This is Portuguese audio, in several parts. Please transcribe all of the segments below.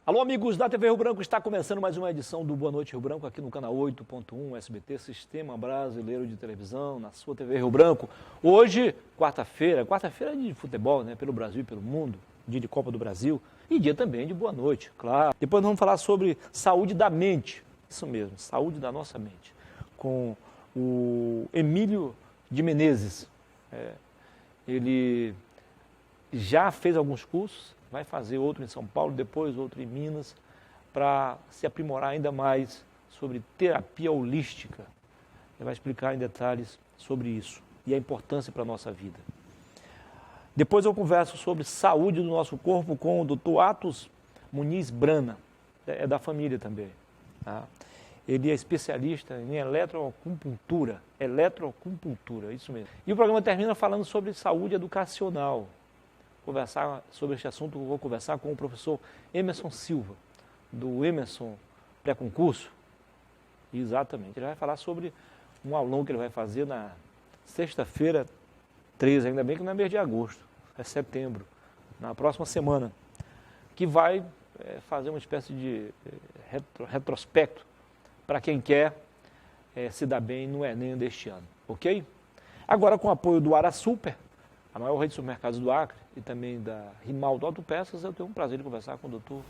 Alô, amigos da TV Rio Branco, está começando mais uma edição do Boa Noite Rio Branco, aqui no canal 8.1 SBT, Sistema Brasileiro de Televisão, na sua TV Rio Branco. Hoje, quarta-feira de futebol, né, pelo Brasil e pelo mundo, dia de Copa do Brasil e dia também de Boa Noite, claro. Depois nós vamos falar sobre saúde da mente, isso mesmo, saúde da nossa mente, com o Emílio de Menezes. Ele já fez alguns cursos, vai fazer outro em São Paulo, depois outro em Minas, para se aprimorar ainda mais sobre terapia holística. Ele vai explicar em detalhes sobre isso e a importância para a nossa vida. Depois eu converso sobre saúde do nosso corpo com o Dr. Atos Muniz Brana, é da família também. Tá? Ele é especialista em eletroacupuntura, isso mesmo. E o programa termina falando sobre saúde educacional. Conversar sobre este assunto, eu vou conversar com o professor Emerson Silva, do Emerson Pré-Concurso. Exatamente, ele vai falar sobre um aulão que ele vai fazer na sexta-feira 13, ainda bem que não é mês de agosto, é setembro, na próxima semana, que vai fazer uma espécie de retrospecto para quem quer se dar bem no Enem deste ano, ok? Agora, com o apoio do Arasuper, a maior rede de supermercados do Acre, e também da Rimaldo Autopeças, eu tenho um prazer de conversar com o doutor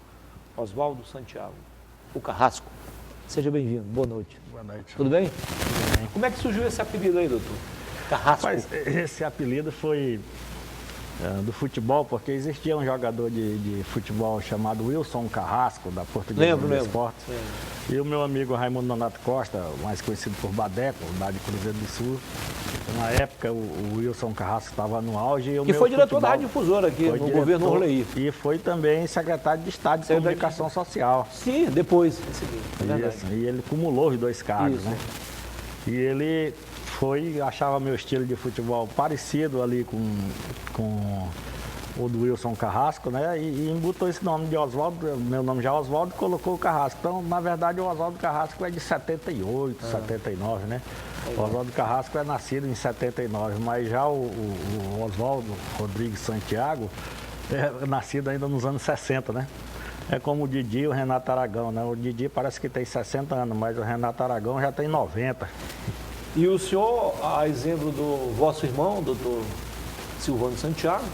Oswaldo Santiago, o Carrasco. Seja bem-vindo, boa noite. Boa noite. Tudo bem? Tudo bem. Como é que surgiu esse apelido aí, doutor? Carrasco? Mas esse apelido foi do futebol, porque existia um jogador de futebol chamado Wilson Carrasco, da Portuguesa do Esporte. E o meu amigo Raimundo Nonato Costa, mais conhecido por Badeco, da de Cruzeiro do Sul. Na época, o Wilson Carrasco estava no auge. E que foi diretor da Rádio Difusora aqui, no governo Orleí. E foi também secretário de Estado de Comunicação Social. Sim, depois. Isso, e ele cumulou os dois cargos, né? E ele achava meu estilo de futebol parecido ali com o do Wilson Carrasco, né? E embutou esse nome de Oswaldo, meu nome já é Oswaldo, e colocou o Carrasco. Então, na verdade, o Oswaldo Carrasco é de 78, 79, né? O Oswaldo Carrasco é nascido em 79, mas já o Oswaldo Rodrigues Santiago é nascido ainda nos anos 60, né? É como o Didi e o Renato Aragão, né? O Didi parece que tem 60 anos, mas o Renato Aragão já tem 90. E o senhor, a exemplo do vosso irmão, doutor Silvano Santiago,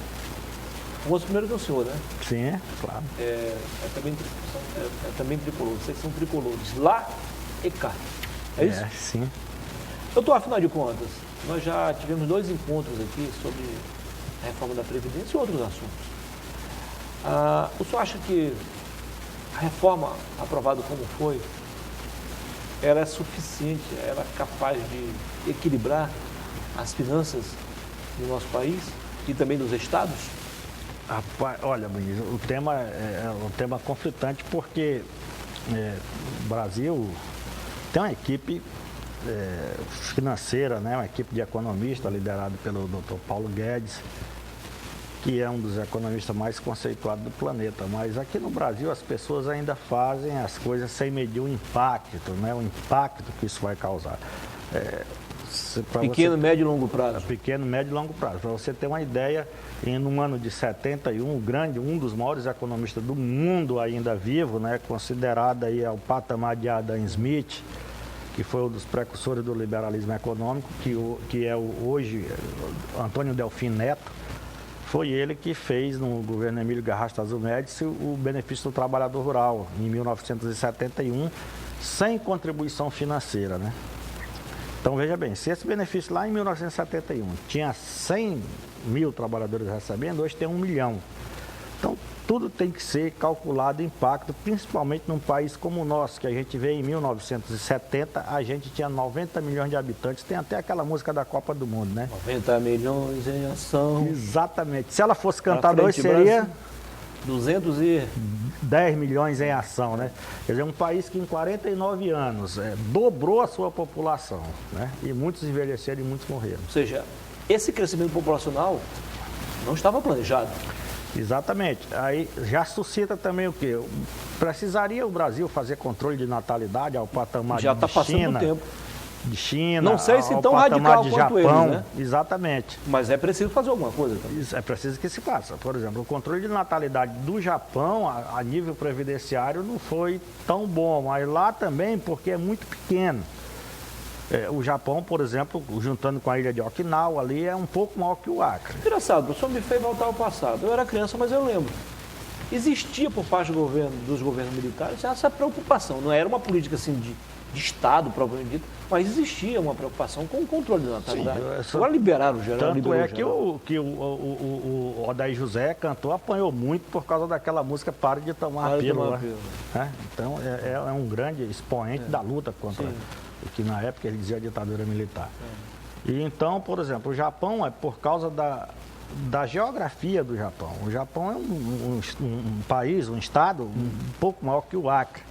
o moço primeiro que o senhor, né? Sim, claro. É também tricolor, vocês são tricolores, lá e cá. É isso? Sim. Doutor, afinal de contas, nós já tivemos 2 encontros aqui sobre a reforma da Previdência e outros assuntos. O senhor acha que a reforma aprovada como foi, ela é suficiente, ela é capaz de equilibrar as finanças do nosso país e também dos estados? Rapaz, olha, o tema é um tema conflitante porque o Brasil tem uma equipe financeira, né? Uma equipe de economistas liderada pelo Dr. Paulo Guedes, que é um dos economistas mais conceituados do planeta. Mas aqui no Brasil as pessoas ainda fazem as coisas sem medir o impacto, né? O impacto que isso vai causar. Pequeno, médio e longo prazo. Pequeno, médio e longo prazo. Para você ter uma ideia, no ano de 71, um dos maiores economistas do mundo ainda vivo, né? Considerado aí ao patamar de Adam Smith, que foi um dos precursores do liberalismo econômico, que é hoje Antônio Delfim Neto, foi ele que fez no governo Emílio Garrastazu Médici o benefício do trabalhador rural, em 1971, sem contribuição financeira, né? Então, veja bem, se esse benefício lá em 1971 tinha 100 mil trabalhadores recebendo, hoje tem 1 milhão. Então, tudo tem que ser calculado impacto, principalmente num país como o nosso, que a gente vê em 1970, a gente tinha 90 milhões de habitantes, tem até aquela música da Copa do Mundo, né? 90 milhões em ação. Exatamente. Se ela fosse cantada hoje, seria 210 milhões em ação, né? Quer dizer, um país que em 49 anos dobrou a sua população, né? E muitos envelheceram e muitos morreram. Ou seja, esse crescimento populacional não estava planejado. Exatamente. Aí já suscita também o quê? Precisaria o Brasil fazer controle de natalidade ao patamar de China, de China, não sei se tão patamar radical de quanto Japão. eles, né? Exatamente. Mas é preciso fazer alguma coisa também. Isso é preciso que se faça. Por exemplo, o controle de natalidade do Japão, a nível previdenciário, não foi tão bom, mas lá também, porque é muito pequeno. O Japão, por exemplo, juntando com a ilha de Okinawa, ali é um pouco maior que o Acre. Engraçado, o senhor me fez voltar ao passado. Eu era criança, mas eu lembro. Existia por parte dos governos militares essa preocupação. Não era uma política assim de Estado, propriamente dito, mas existia uma preocupação com o controle da natalidade. Agora liberaram o geral. Tanto é que o Odair José cantou, apanhou muito por causa daquela música Pare de Tomar a Pílula. Então é um grande expoente da luta contra o que na época ele dizia a ditadura militar. E então, por exemplo, o Japão é por causa da geografia do Japão. O Japão é um país, um estado um pouco maior que o Acre.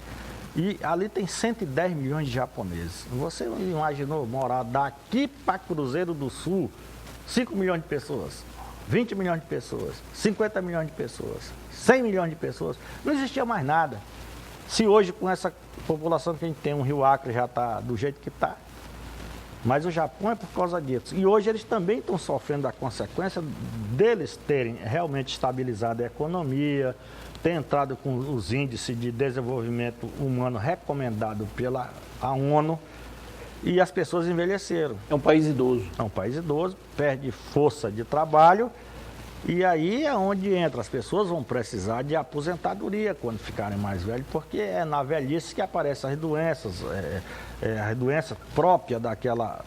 E ali tem 110 milhões de japoneses. Você imaginou morar daqui para Cruzeiro do Sul, 5 milhões de pessoas, 20 milhões de pessoas, 50 milhões de pessoas, 100 milhões de pessoas? Não existia mais nada. Se hoje, com essa população que a gente tem, o Rio Acre já está do jeito que está. Mas o Japão é por causa disso. E hoje eles também estão sofrendo a consequência deles terem realmente estabilizado a economia, ter entrado com os índices de desenvolvimento humano recomendados pela ONU, e as pessoas envelheceram. É um país idoso. É um país idoso, perde força de trabalho, e aí é onde entra. As pessoas vão precisar de aposentadoria quando ficarem mais velhos, porque é na velhice que aparecem as doenças, a doença própria daquela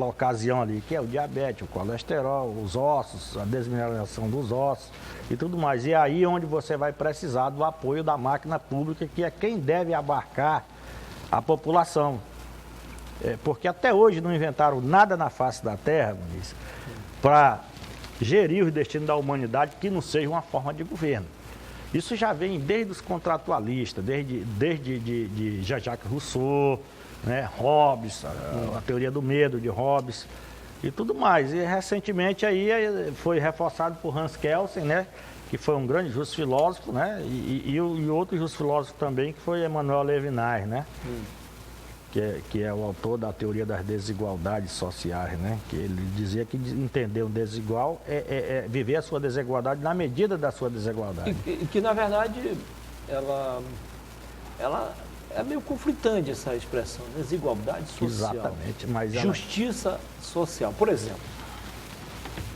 ocasião ali, que é o diabetes, o colesterol, os ossos, a desmineralização dos ossos e tudo mais. E é aí onde você vai precisar do apoio da máquina pública, que é quem deve abarcar a população. Porque até hoje não inventaram nada na face da Terra, Muniz, para gerir os destinos da humanidade que não seja uma forma de governo. Isso já vem desde os contratualistas, desde de Jean-Jacques Rousseau, né, Hobbes, a teoria do medo de Hobbes e tudo mais. E recentemente aí foi reforçado por Hans Kelsen, né, que foi um grande justo filósofo, né, e outro justo filósofo também, que foi Emmanuel Levinas, né, que é o autor da teoria das desigualdades sociais, né, que ele dizia que entender o desigual é viver a sua desigualdade na medida da sua desigualdade. E que na verdade ela é meio conflitante essa expressão, desigualdade social. Exatamente, mas justiça social. Por exemplo,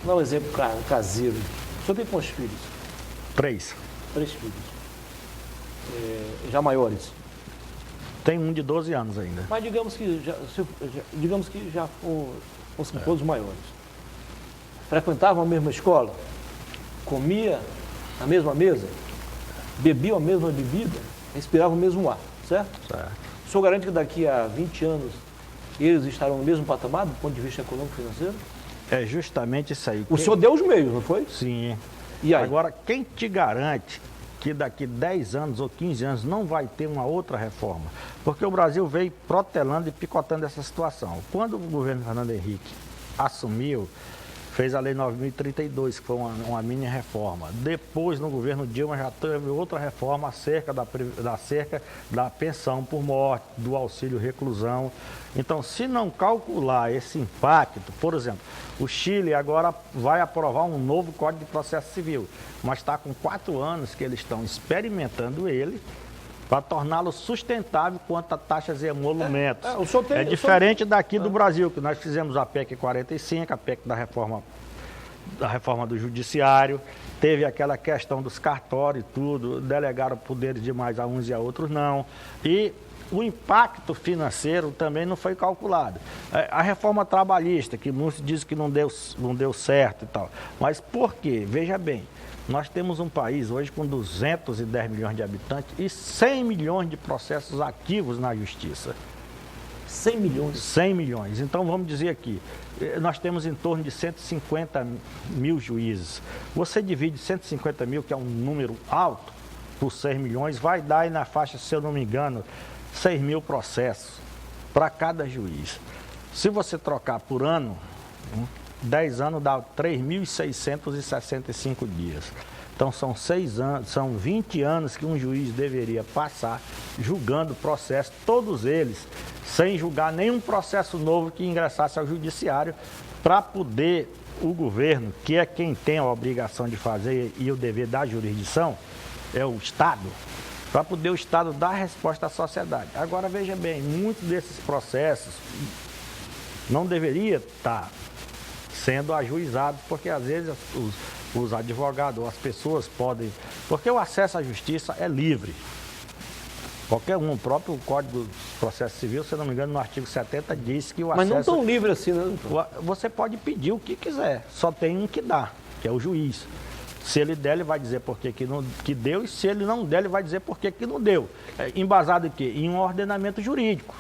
vou dar um exemplo caseiro. O senhor tem quantos filhos? 3. 3 filhos. Já maiores? Tem um de 12 anos ainda. Mas digamos que já fossem todos maiores. Frequentavam a mesma escola? Comia na mesma mesa? Bebiam a mesma bebida? Respiravam o mesmo ar? Certo? O senhor garante que daqui a 20 anos eles estarão no mesmo patamar do ponto de vista econômico e financeiro? É justamente isso aí. O senhor deu os meios, não foi? Sim. E aí? Agora, quem te garante que daqui 10 anos ou 15 anos não vai ter uma outra reforma? Porque o Brasil veio protelando e picotando essa situação. Quando o governo Fernando Henrique assumiu, fez a Lei 9.032, que foi uma mini reforma. Depois, no governo Dilma, já teve outra reforma acerca da pensão por morte, do auxílio reclusão. Então, se não calcular esse impacto, por exemplo, o Chile agora vai aprovar um novo Código de Processo Civil, mas está com 4 anos que eles estão experimentando ele, para torná-lo sustentável quanto a taxas e emolumentos. É diferente daqui do Brasil, que nós fizemos a PEC 45, a PEC da reforma do judiciário, teve aquela questão dos cartórios e tudo, delegaram poderes demais a uns e a outros não, e o impacto financeiro também não foi calculado. A reforma trabalhista, que muitos dizem que não deu certo e tal, mas por quê? Veja bem, nós temos um país hoje com 210 milhões de habitantes e 100 milhões de processos ativos na justiça. 100 milhões? 100 milhões. Então, vamos dizer aqui, nós temos em torno de 150 mil juízes. Você divide 150 mil, que é um número alto, por 6 milhões, vai dar aí na faixa, se eu não me engano, 6 mil processos para cada juiz. Se você trocar por ano, 10 anos dá 3.665 dias. Então são 6 anos, são 20 anos que um juiz deveria passar julgando processos, todos eles, sem julgar nenhum processo novo que ingressasse ao judiciário, para poder o governo, que é quem tem a obrigação de fazer e o dever da jurisdição, é o Estado, para poder o Estado dar resposta à sociedade. Agora, veja bem, muitos desses processos não deveria estar sendo ajuizados, porque às vezes os advogados, as pessoas podem... Porque o acesso à justiça é livre. Qualquer um, o próprio Código de Processo Civil, se não me engano, no artigo 70, diz que o acesso... Mas não tão livre assim, né? Você pode pedir o que quiser, só tem um que dá, que é o juiz. Se ele der, ele vai dizer por que deu, e se ele não der, ele vai dizer por que não deu. Embasado em quê? Em um ordenamento jurídico.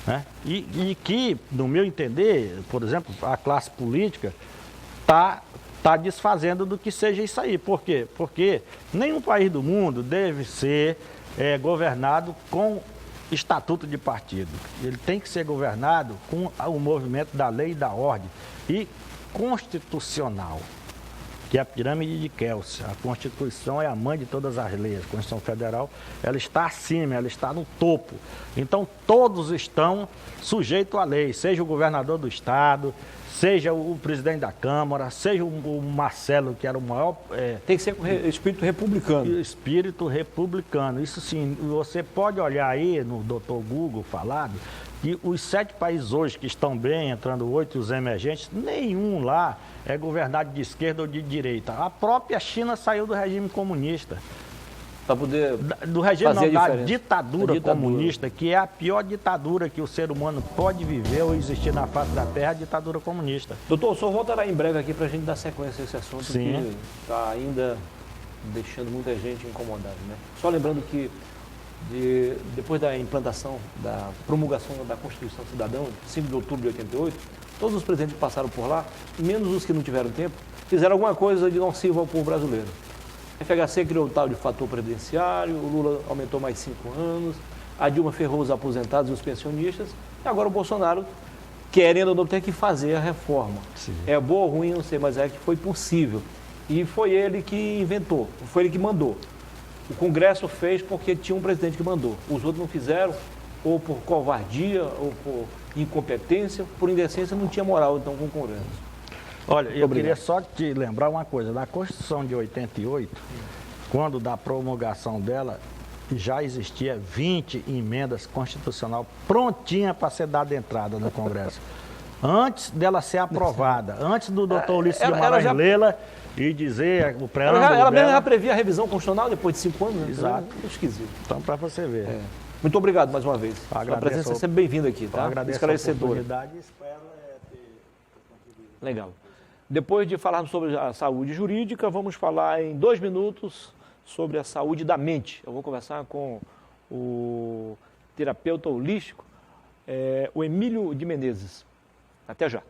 Né? E que, no meu entender, por exemplo, a classe política está desfazendo do que seja isso aí. Por quê? Porque nenhum país do mundo deve ser governado com estatuto de partido. Ele tem que ser governado com o movimento da lei e da ordem e constitucional, que é a pirâmide de Kelsen. A Constituição é a mãe de todas as leis. A Constituição Federal, ela está acima, ela está no topo. Então, todos estão sujeitos à lei, seja o governador do estado, seja o presidente da Câmara, seja o Marcelo, que era o maior... Tem que ser com espírito republicano. Espírito republicano. Isso sim, você pode olhar aí no Dr. Google falado, que os 7 países hoje que estão bem, entrando 8 os emergentes, nenhum lá é governado de esquerda ou de direita. A própria China saiu do regime comunista. Para poder do regime fazer não, da ditadura comunista, que é a pior ditadura que o ser humano pode viver ou existir na face da terra, a ditadura comunista. Doutor, o senhor voltará em breve aqui para a gente dar sequência a esse assunto, sim, que está ainda deixando muita gente incomodada, né? Só lembrando que depois da implantação, da promulgação da Constituição Cidadã, 5 de outubro de 88, todos os presidentes que passaram por lá, menos os que não tiveram tempo, fizeram alguma coisa de nociva ao povo brasileiro. A FHC criou o tal de fator previdenciário, o Lula aumentou mais 5 anos, a Dilma ferrou os aposentados e os pensionistas, e agora o Bolsonaro, querendo ou não, tem que fazer a reforma. Sim. É boa ou ruim, não sei, mas é que foi possível. E foi ele que inventou, foi ele que mandou. O Congresso fez porque tinha um presidente que mandou. Os outros não fizeram, ou por covardia, ou por incompetência, por indecência, não tinha moral, então, com o Congresso. Olha, eu queria só te lembrar uma coisa. Na Constituição de 88, quando da promulgação dela, já existia 20 emendas constitucionais prontinhas para ser dada entrada no Congresso. Antes dela ser aprovada, antes do doutor Ulisses Guimarães Lela e dizer o preâmbulo ela mesmo já previa a revisão constitucional depois de 5 anos, né? Exato. É esquisito. Então, para você ver. Muito obrigado mais uma vez. A presença é sempre bem-vinda aqui, tá? Esclarecedora. Legal. Depois de falarmos sobre a saúde jurídica, vamos falar em 2 minutos sobre a saúde da mente. Eu vou conversar com o terapeuta holístico, o Emílio de Menezes. Até já.